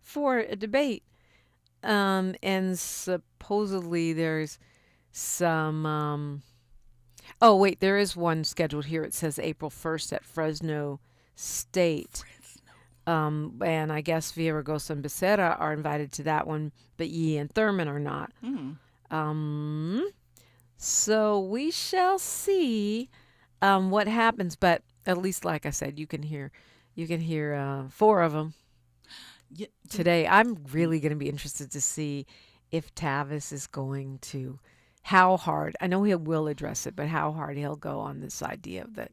for a debate. And supposedly there's some... there is one scheduled here. It says April 1st at Fresno State. And I guess Villaraigosa and Becerra are invited to that one, but Yee and Thurman are not. So we shall see what happens. But at least, like I said, you can hear four of them. today. I'm really going to be interested to see if Tavis is going to, how hard, I know he will address it, but how hard he'll go on this idea that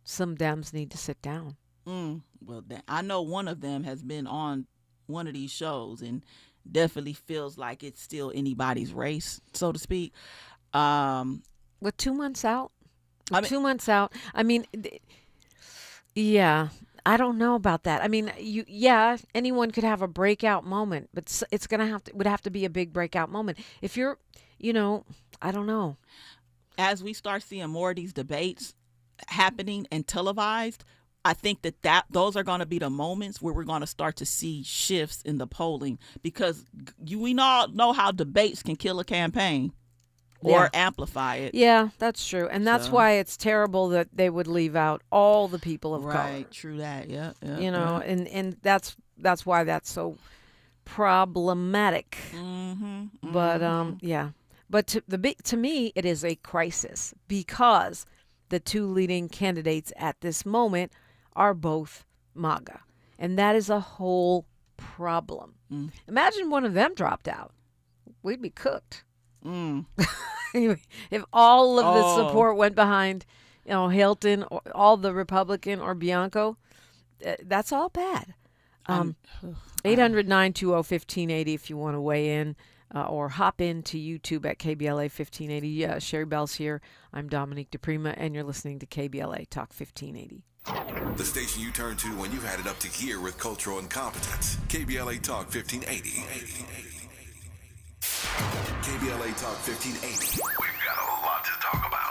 some Dems need to sit down. Well, I know one of them has been on one of these shows and definitely feels like it's still anybody's race, so to speak. With 2 months out? 2 months out. I mean, yeah, I don't know about that. I mean, anyone could have a breakout moment, but it's would have to be a big breakout moment. If you're, I don't know. As we start seeing more of these debates happening and televised, I think that those are going to be the moments where we're going to start to see shifts in the polling, because we all know how debates can kill a campaign or amplify it. Yeah, that's true. And that's why it's terrible that they would leave out all the people of color. Right, true that. Yeah. And that's why that's so problematic. But but to me it is a crisis, because the two leading candidates at this moment are both MAGA. And that is a whole problem. Imagine one of them dropped out. We'd be cooked. If all of the support went behind, Hilton, or all the Republican or Bianco, that's all bad. 800-920-1580 if you want to weigh in, or hop into YouTube at KBLA 1580. Sherri Bell's here. I'm Dominique DiPrima, and you're listening to KBLA Talk 1580. The station you turn to when you've had it up to here with cultural incompetence. KBLA Talk 1580. KBLA Talk 1580. We've got a lot to talk about.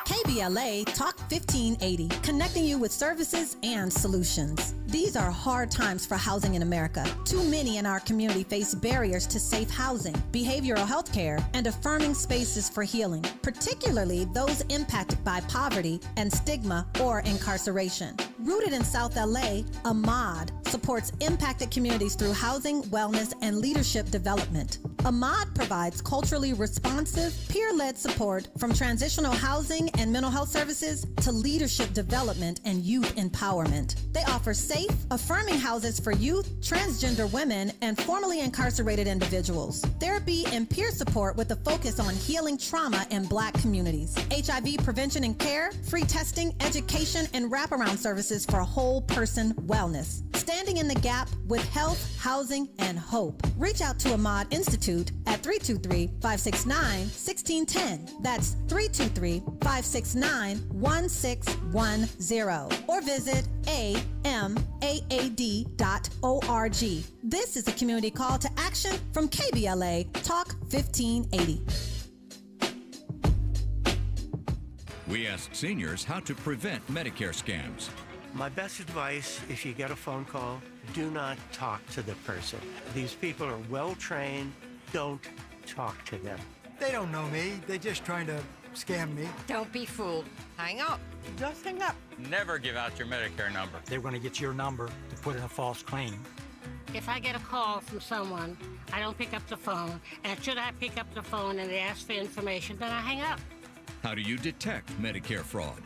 KBLA Talk 1580, connecting you with services and solutions. These are hard times for housing in America. Too many in our community face barriers to safe housing, behavioral health care, and affirming spaces for healing, particularly those impacted by poverty and stigma or incarceration. Rooted in South LA, Ahmad supports impacted communities through housing, wellness, and leadership development. Ahmad provides culturally responsive, peer-led support from transitional housing and mental health services to leadership development and youth empowerment. They offer safe, affirming houses for youth, transgender women, and formerly incarcerated individuals. Therapy and peer support with a focus on healing trauma in Black communities. HIV prevention and care, free testing, education, and wraparound services for whole person wellness. Standing in the gap with health, housing, and hope. Reach out to Ahmad Institute at 323-569-1610. That's 323-569-1610. Or visit amaad.org. This is a community call to action from KBLA Talk 1580. We asked seniors how to prevent Medicare scams. My best advice, if you get a phone call, do not talk to the person. These people are well trained. Don't talk to them. They don't know me. They're just trying to scam me. Don't be fooled. Hang up. Just hang up. Never give out your Medicare number. They're going to get your number to put in a false claim. If I get a call from someone, I don't pick up the phone. And should I pick up the phone and they ask for information, then I hang up. How do you detect Medicare fraud?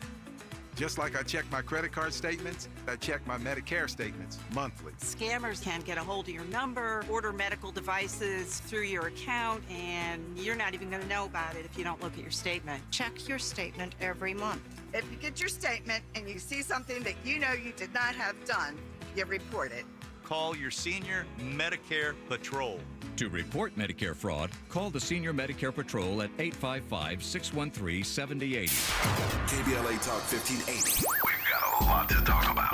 Just like I check my credit card statements, I check my Medicare statements monthly. Scammers can get a hold of your number, order medical devices through your account, and you're not even going to know about it if you don't look at your statement. Check your statement every month. If you get your statement and you see something that you know you did not have done, you report it. Call your senior Medicare Patrol. To report Medicare fraud, call the Senior Medicare Patrol at 855-613-7080. KBLA Talk 1580. We've got a lot to talk about.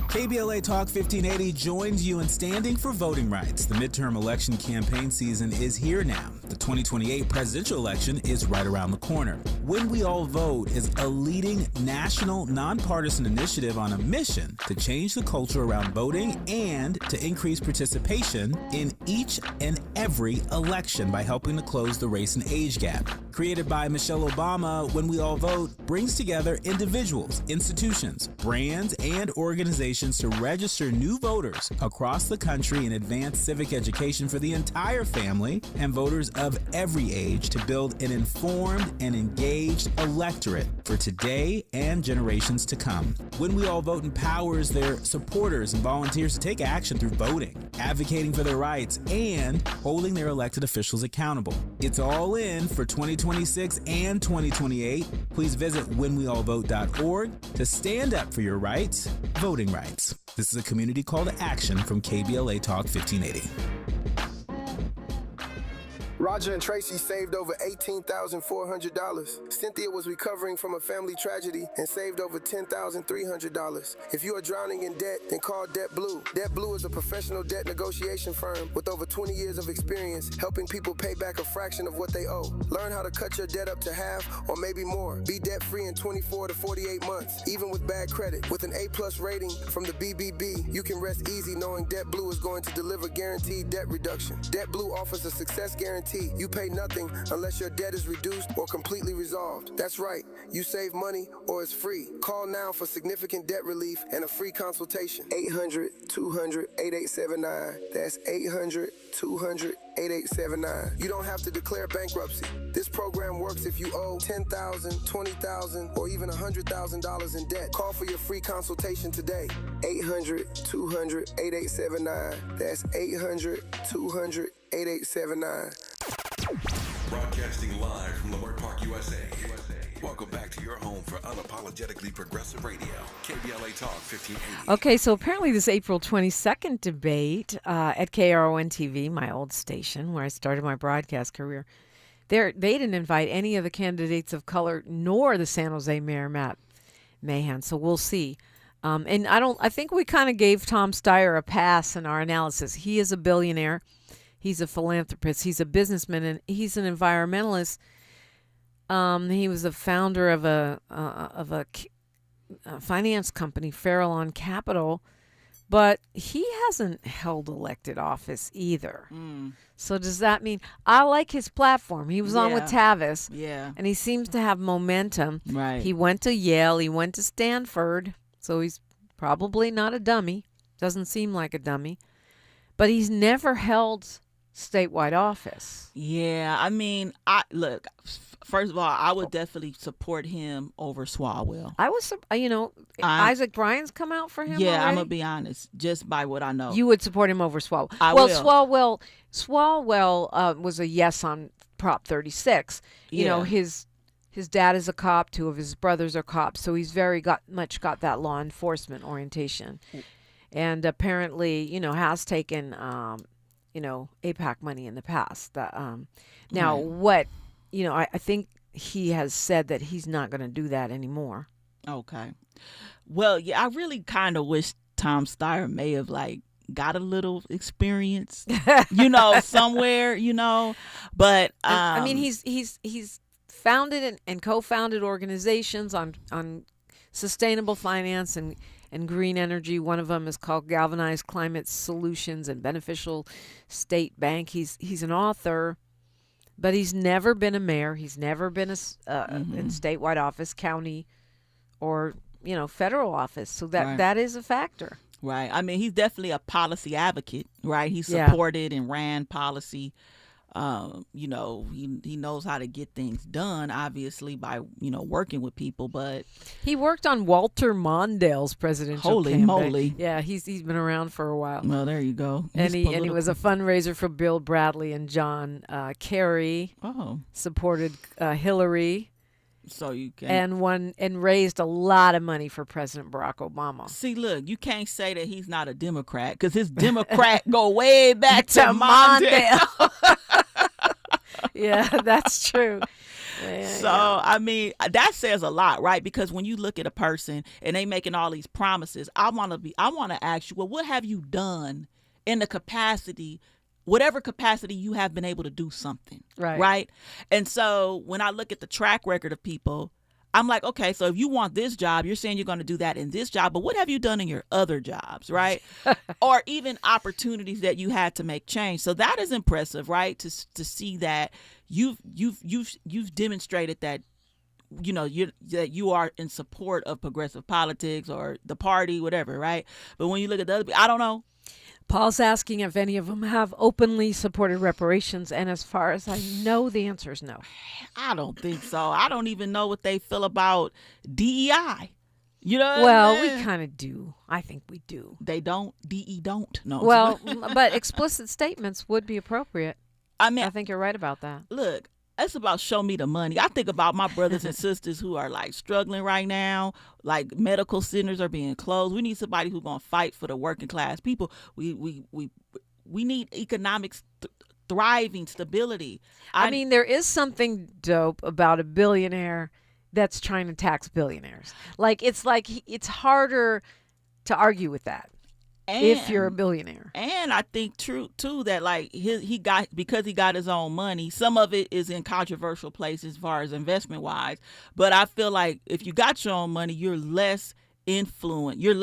KBLA Talk 1580 joins you in standing for voting rights. The midterm election campaign season is here now. The 2028 presidential election is right around the corner. When We All Vote is a leading national nonpartisan initiative on a mission to change the culture around voting and to increase participation in each and every election by helping to close the race and age gap. Created by Michelle Obama, When We All Vote brings together individuals, institutions, brands, and organizations to register new voters across the country and advance civic education for the entire family and voters of every age to build an informed and engaged electorate for today and generations to come. When We All Vote empowers their supporters and volunteers to take action through voting, advocating for their rights, and holding their elected officials accountable. It's all in for 2026 and 2028. Please visit whenweallvote.org to stand up for your rights, voting rights. This is a community call to action from KBLA Talk 1580. Roger and Tracy saved over $18,400. Cynthia was recovering from a family tragedy and saved over $10,300. If you are drowning in debt, then call Debt Blue. Debt Blue is a professional debt negotiation firm with over 20 years of experience helping people pay back a fraction of what they owe. Learn how to cut your debt up to half or maybe more. Be debt-free in 24 to 48 months, even with bad credit. With an A+ rating from the BBB, you can rest easy knowing Debt Blue is going to deliver guaranteed debt reduction. Debt Blue offers a success guarantee. You pay nothing unless your debt is reduced or completely resolved. That's right. You save money or it's free. Call now for significant debt relief and a free consultation. 800-200-8879. That's 800-200-8879. You don't have to declare bankruptcy. This program works if you owe $10,000, $20,000, or even $100,000 in debt. Call for your free consultation today. 800-200-8879. That's 800-200-8879. Broadcasting live from Leimert Park, USA. Welcome back to your home for unapologetically progressive radio, KBLA Talk 1580. Okay, so apparently this April 22nd debate at KRON-TV, my old station where I started my broadcast career, they didn't invite any of the candidates of color nor the San Jose Mayor Matt Mahan. So we'll see. And I think we kind of gave Tom Steyer a pass in our analysis. He is a billionaire. He's a philanthropist. He's a businessman, and he's an environmentalist. He was the founder of a finance company, Farallon Capital, but he hasn't held elected office either. So does that mean I like his platform? He was on with Tavis, and he seems to have momentum. Right. He went to Yale. He went to Stanford, so he's probably not a dummy. Doesn't seem like a dummy, but he's never held statewide office. Yeah, I mean, look. First of all, I would definitely support him over Swalwell. I was, Isaac Bryan's come out for him. Yeah, already? I'm gonna be honest, just by what I know. You would support him over Swalwell. I will. Swalwell was a yes on Prop 36. You know, his dad is a cop. Two of his brothers are cops, so he's got that law enforcement orientation, and apparently, has taken, APAC money in the past. Now, what? I think he has said that he's not going to do that anymore. Okay. Well, yeah, I really kind of wish Tom Steyer may have got a little experience, somewhere, but I mean, he's founded and co-founded organizations on sustainable finance and green energy. One of them is called Galvanized Climate Solutions and Beneficial State Bank. He's an author. But he's never been a mayor. He's never been in statewide office, county, or federal office. So that is a factor. Right. I mean, he's definitely a policy advocate. Right. He supported and ran policy. He knows how to get things done. Obviously, by working with people. But he worked on Walter Mondale's presidential campaign. Holy moly! Yeah, he's been around for a while. Well, there you go. And he was a fundraiser for Bill Bradley and John Kerry. Oh, supported Hillary. So you can and raised a lot of money for President Barack Obama. See, look, you can't say that he's not a Democrat because his Democrat go way back to Mondale. Yeah, that's true. Yeah. I mean, that says a lot, right? Because when you look at a person and they making all these promises, I want to ask you, well, what have you done in the capacity, whatever capacity you have been able to do something, right? And so when I look at the track record of people, I'm like, okay, so if you want this job, you're saying you're going to do that in this job, but what have you done in your other jobs, right? Or even opportunities that you had to make change. So that is impressive, right? To see that you've demonstrated that, you know, that you are in support of progressive politics or the party, whatever, right? But when you look at the other people, I don't know. Paul's asking if any of them have openly supported reparations, and as far as I know, the answer is no. I don't think so. I don't even know what they feel about DEI. You know well, we kind of do. I think we do. They don't. DE don't. No. Well, but explicit statements would be appropriate. I mean, I think you're right about that. Look, it's about show me the money. I think about my brothers and sisters who are like struggling right now. Like medical centers are being closed. We need somebody who's gonna fight for the working class people. We need economic thriving stability. I mean, there is something dope about a billionaire that's trying to tax billionaires. It's harder to argue with that. If you're a billionaire. And I think true too that like he got his own money, some of it is in controversial places as far as investment wise. But I feel like if you got your own money, you're less influenced. You're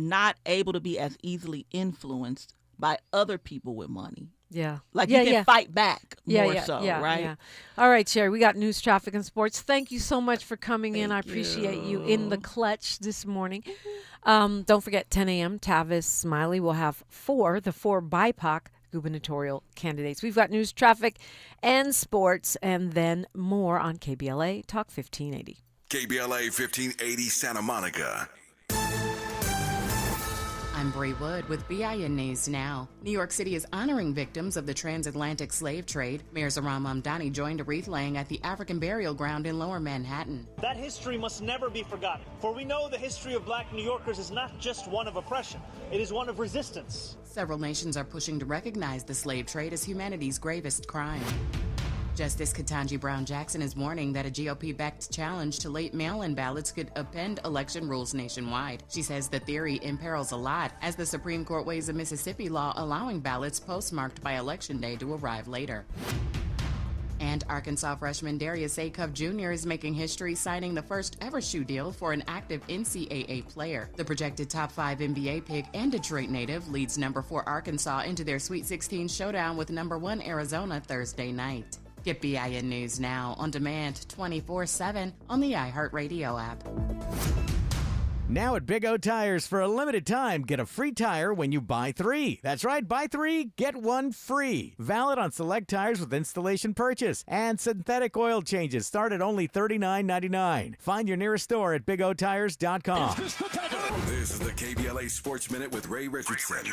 not able to be as easily influenced by other people with money. Yeah. Like you can fight back more so, right? Yeah. All right, Sherri, we got news, traffic, and sports. Thank you so much for coming in. I appreciate you in the clutch this morning. Don't forget, 10 a.m., Tavis Smiley will have the four BIPOC gubernatorial candidates. We've got news, traffic, and sports, and then more on KBLA Talk 1580. KBLA 1580 Santa Monica. I'm Bree Wood with BIN News Now. New York City is honoring victims of the transatlantic slave trade. Mayor Zaram Mamdani joined a wreath laying at the African Burial Ground in Lower Manhattan. That history must never be forgotten, for we know the history of black New Yorkers is not just one of oppression, it is one of resistance. Several nations are pushing to recognize the slave trade as humanity's gravest crime. Justice Ketanji Brown Jackson is warning that a GOP-backed challenge to late mail-in ballots could upend election rules nationwide. She says the theory imperils a lot as the Supreme Court weighs a Mississippi law allowing ballots postmarked by Election Day to arrive later. And Arkansas freshman Darius Acuff Jr. is making history, signing the first ever shoe deal for an active NCAA player. The projected top 5 NBA pick and Detroit native leads number 4 Arkansas into their Sweet 16 showdown with number 1 Arizona Thursday night. Get BIN News Now on demand 24/7 on the iHeartRadio app. Now at Big O Tires, for a limited time, get a free tire when you buy 3. That's right, buy 3, get 1 free. Valid on select tires with installation purchase. And synthetic oil changes start at only $39.99. Find your nearest store at BigOTires.com. This is the KBLA Sports Minute with Ray Richardson.